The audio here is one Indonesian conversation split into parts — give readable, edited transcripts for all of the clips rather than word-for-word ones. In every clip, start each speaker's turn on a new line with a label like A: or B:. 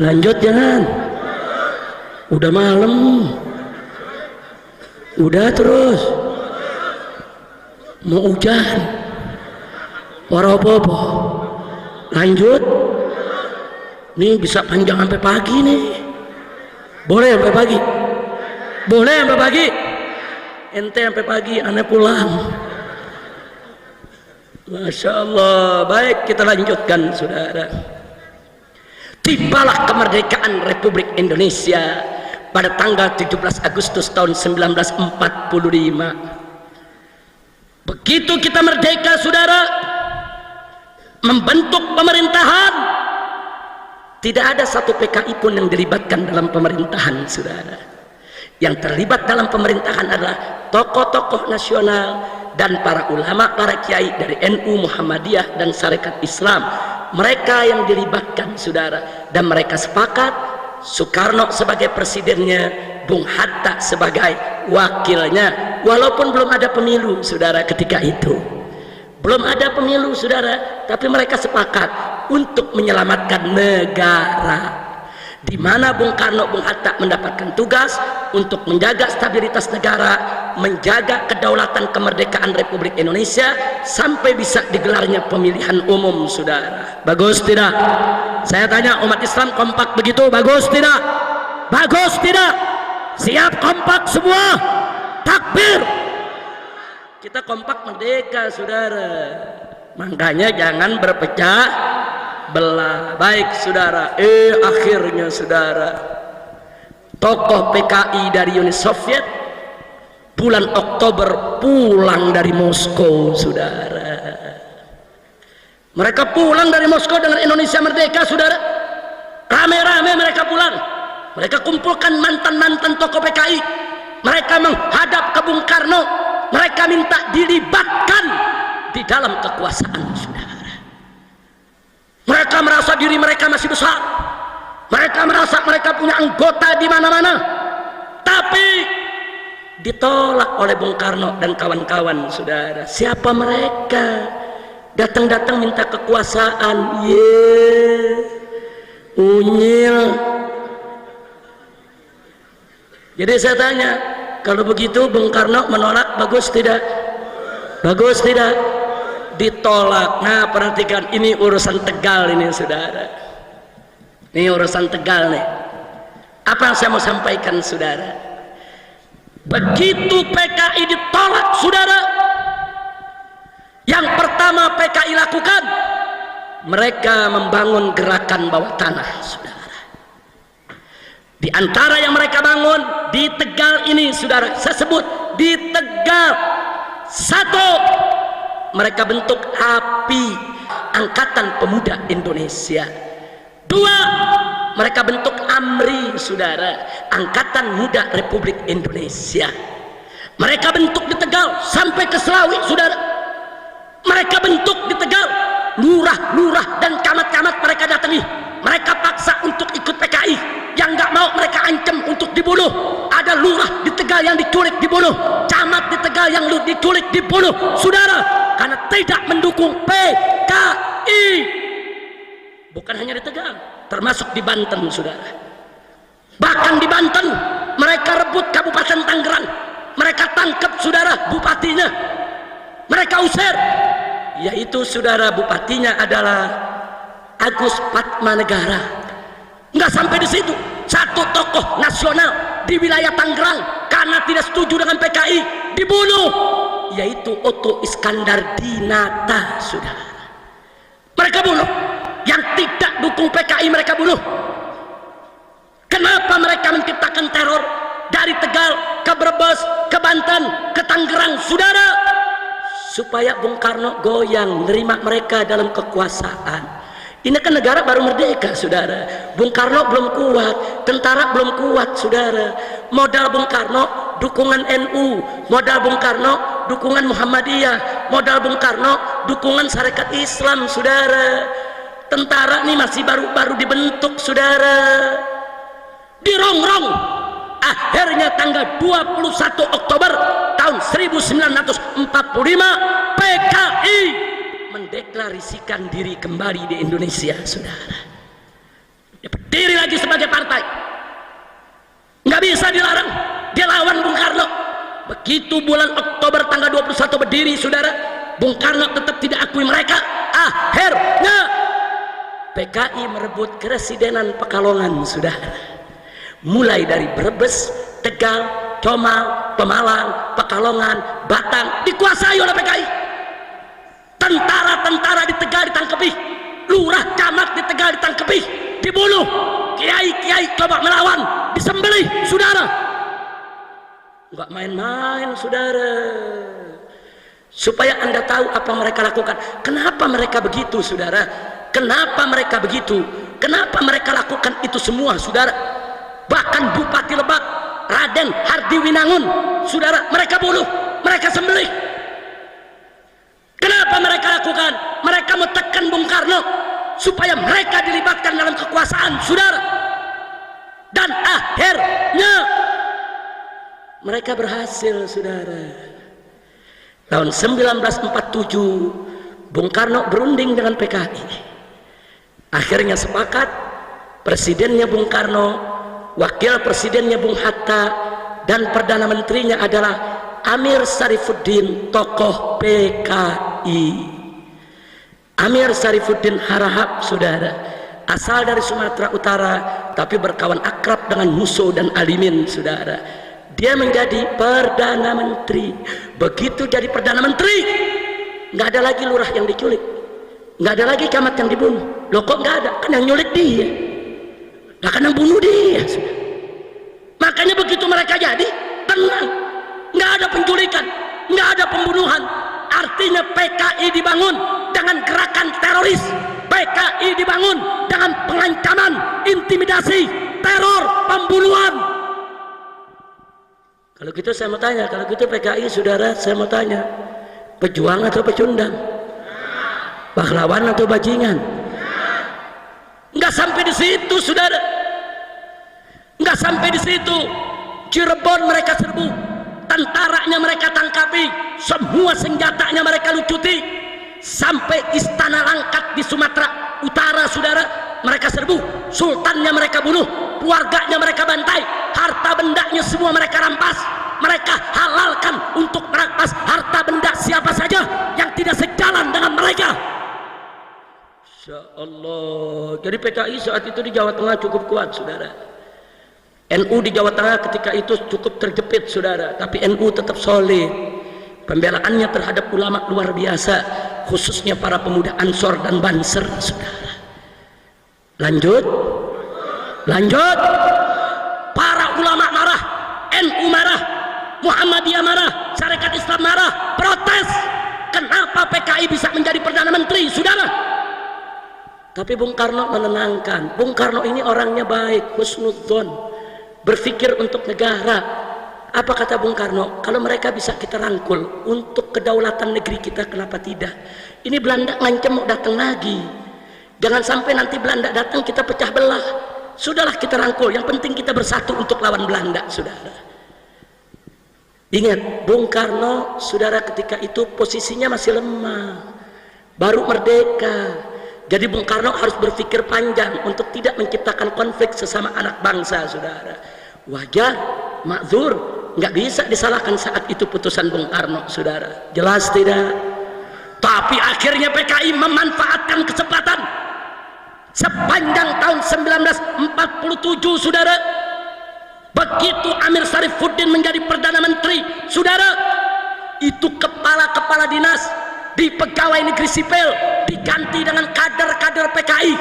A: Lanjut jangan. Udah malam. Udah terus. Mau hujan. Ora apa-apa. Lanjut. Nih bisa panjang sampai pagi nih. Boleh sampai pagi? Boleh sampai pagi? Ente sampai pagi, aneh pulang. Masya Allah. Baik, kita lanjutkan saudara. Tibalah kemerdekaan Republik Indonesia pada tanggal 17 Agustus tahun 1945. Begitu kita merdeka saudara, membentuk pemerintahan, tidak ada satu PKI pun yang dilibatkan dalam pemerintahan saudara. Yang terlibat dalam pemerintahan adalah tokoh-tokoh nasional dan para ulama, para kiai dari NU, Muhammadiyah dan Sarekat Islam. Mereka yang dilibatkan saudara, dan mereka sepakat Soekarno sebagai presidennya, Bung Hatta sebagai wakilnya, walaupun belum ada pemilu saudara. Ketika itu belum ada pemilu saudara, tapi mereka sepakat untuk menyelamatkan negara, di mana Bung Karno, Bung Hatta mendapatkan tugas untuk menjaga stabilitas negara, menjaga kedaulatan kemerdekaan Republik Indonesia sampai bisa digelarnya pemilihan umum saudara. Bagus tidak? Saya tanya umat Islam, kompak begitu? Bagus tidak? Bagus tidak? Siap kompak semua? Takbir! Kita kompak merdeka saudara, makanya jangan berpecah belah. Baik saudara, akhirnya saudara, tokoh PKI dari Uni Soviet bulan Oktober pulang dari Moskow saudara. Mereka pulang dari Moskow dengan Indonesia merdeka saudara. Rame-rame mereka pulang. Mereka kumpulkan mantan-mantan tokoh PKI. Mereka menghadap ke Bung Karno. Mereka minta dilibatkan di dalam kekuasaan saudara. Mereka merasa diri mereka masih besar. Mereka merasa mereka punya anggota di mana-mana. Tapi ditolak oleh Bung Karno dan kawan-kawan saudara. Siapa mereka? Datang-datang minta kekuasaan. Unyil. Jadi saya tanya, kalau begitu Bung Karno menolak, bagus tidak? Bagus tidak? Ditolak. Nah perhatikan, ini urusan Tegal ini saudara. Ini urusan Tegal nih. Apa yang saya mau sampaikan saudara? Begitu PKI ditolak saudara, yang pertama PKI lakukan, mereka membangun gerakan bawah tanah saudara. Di antara yang mereka bangun di Tegal ini saudara, saya sebut di Tegal, satu, mereka bentuk API, Angkatan Pemuda Indonesia. Dua, mereka bentuk AMRI saudara, Angkatan Muda Republik Indonesia. Mereka bentuk di Tegal sampai ke Selawi saudara. Mereka bentuk di Tegal, lurah-lurah dan camat-camat mereka datangi. Mereka paksa untuk ikut PKI. Yang nggak mau mereka ancam untuk dibunuh. Ada lurah di Tegal yang diculik dibunuh, camat di Tegal yang diculik dibunuh saudara, karena tidak mendukung PKI. Bukan hanya di Tegal, termasuk di Banten saudara. Bahkan di Banten mereka rebut Kabupaten Tangerang. Mereka tangkap saudara bupatinya, mereka usir, yaitu saudara bupatinya adalah Agus Patmanegara. Nggak sampai di situ, satu tokoh nasional di wilayah Tangerang karena tidak setuju dengan PKI dibunuh, yaitu Otto Iskandar Dinata saudara. Mereka bunuh. Yang tidak dukung PKI mereka bunuh. Kenapa mereka menciptakan teror dari Tegal ke Brebes, ke Banten, ke Tangerang saudara? Supaya Bung Karno goyang, nerima mereka dalam kekuasaan. Ini kan negara baru merdeka saudara. Bung Karno belum kuat, tentara belum kuat saudara. Modal Bung Karno dukungan NU, modal Bung Karno dukungan Muhammadiyah, modal Bung Karno dukungan Sarekat Islam saudara. Tentara ini masih baru-baru dibentuk saudara. Dirongrong. Akhirnya tanggal 21 Oktober tahun 1945 PKI mendeklarasikan diri kembali di Indonesia saudara. Dia berdiri lagi lagi sebagai partai. Nggak bisa dilarang, dia lawan Bung Karno. Begitu bulan Oktober tanggal 21 berdiri, saudara, Bung Karno tetap tidak akui mereka. Akhirnya PKI merebut keresidenan Pekalongan, saudara. Mulai dari Brebes, Tegal, Comal, Pemalang, Pekalongan, Batang dikuasai oleh PKI. Tentara-tentara di Tegal ditangkepi, lurah camat di Tegal ditangkepi, dibunuh, kiai-kiai coba melawan, disembelih, saudara. Enggak main-main, saudara. Supaya Anda tahu apa mereka lakukan. Kenapa mereka begitu, saudara? Kenapa mereka begitu? Kenapa mereka lakukan itu semua, saudara? Bahkan Bupati Lebak, Raden Hardi Winangun, saudara, mereka bunuh, mereka sembelih. Kenapa mereka lakukan? Mereka menekan Bung Karno supaya mereka dilibatkan dalam kekuasaan, saudara. Dan akhirnya mereka berhasil, saudara. Tahun 1947 Bung Karno berunding dengan PKI. Akhirnya sepakat, presidennya Bung Karno, wakil presidennya Bung Hatta, dan perdana menterinya adalah Amir Sarifuddin, tokoh PKI. Amir Sarifuddin Harahap, saudara, asal dari Sumatera Utara tapi berkawan akrab dengan Muso dan Alimin, saudara. Dia menjadi perdana menteri. Begitu jadi perdana menteri, nggak ada lagi lurah yang diculik, nggak ada lagi camat yang dibunuh. Loh kok nggak ada? Kan yang nyulik dia, lah kan yang bunuh dia, saudara. Makanya begitu mereka jadi tenang, nggak ada penculikan, nggak ada pembunuhan. Artinya PKI dibangun dengan gerakan teroris, PKI dibangun dengan pengancaman, intimidasi, teror, pembunuhan. Kalau gitu saya mau tanya, kalau gitu PKI, saudara, saya mau tanya, pejuang atau pecundang? Pahlawan atau bajingan? Nggak sampai di situ, saudara. Nggak sampai di situ. Cirebon mereka serbu, tentaranya mereka tangkapi, semua senjatanya mereka lucuti, sampai Istana Langkat di Sumatera Utara, saudara, mereka serbu, sultannya mereka bunuh, keluarganya mereka bantai, harta bendanya semua mereka rampas. Mereka halalkan untuk merampas harta benda siapa saja yang tidak sejalan dengan mereka. Insya Allah. Jadi PKI saat itu di Jawa Tengah cukup kuat, saudara. NU di Jawa Tengah ketika itu cukup terjepit, saudara, tapi NU tetap solid. Pembelaannya terhadap ulama luar biasa, khususnya para pemuda Ansor dan Banser, saudara. Lanjut. Para ulama marah, NU marah, Muhammadiyah marah, Syarikat Islam marah, protes. Kenapa PKI bisa menjadi perdana menteri, saudara? Tapi Bung Karno menenangkan. Bung Karno ini orangnya baik, husnudzon, berpikir untuk negara. Apa kata Bung Karno? Kalau mereka bisa kita rangkul untuk kedaulatan negeri kita, kenapa tidak? Ini Belanda ngancam mau datang lagi. Jangan sampai nanti Belanda datang kita pecah belah. Sudahlah kita rangkul, yang penting kita bersatu untuk lawan Belanda, saudara. Ingat, Bung Karno, saudara, ketika itu posisinya masih lemah, baru merdeka. Jadi Bung Karno harus berpikir panjang untuk tidak menciptakan konflik sesama anak bangsa, saudara. Wajar, makzur, nggak bisa disalahkan saat itu putusan Bung Karno, saudara. Jelas tidak? Tapi akhirnya PKI memanfaatkan kesempatan. Sepanjang tahun 1947, saudara, begitu Amir Sarifuddin menjadi perdana menteri, saudara, itu kepala-kepala dinas di pegawai negeri sipil diganti dengan kader-kader PKI,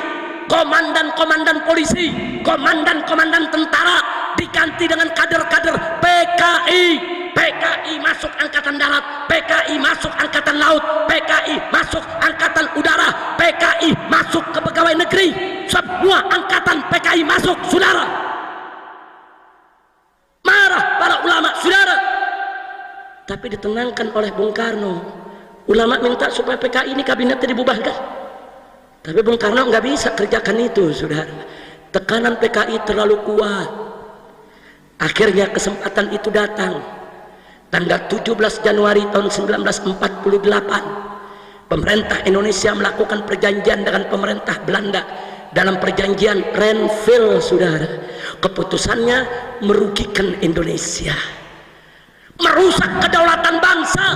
A: komandan-komandan polisi, komandan-komandan tentara diganti dengan kader-kader PKI. PKI masuk angkatan darat, PKI masuk angkatan laut, PKI masuk angkatan udara, PKI masuk ke pegawai negeri, semua angkatan PKI masuk, saudara. Marah para ulama, saudara, tapi ditenangkan oleh Bung Karno. Ulama minta supaya PKI ini kabinetnya dibubarkan, tapi Bung Karno nggak bisa kerjakan itu, saudara. Tekanan PKI terlalu kuat. Akhirnya kesempatan itu datang. Tanggal 17 Januari tahun 1948, pemerintah Indonesia melakukan perjanjian dengan pemerintah Belanda dalam perjanjian Renville, saudara. Keputusannya merugikan Indonesia, merusak kedaulatan bangsa.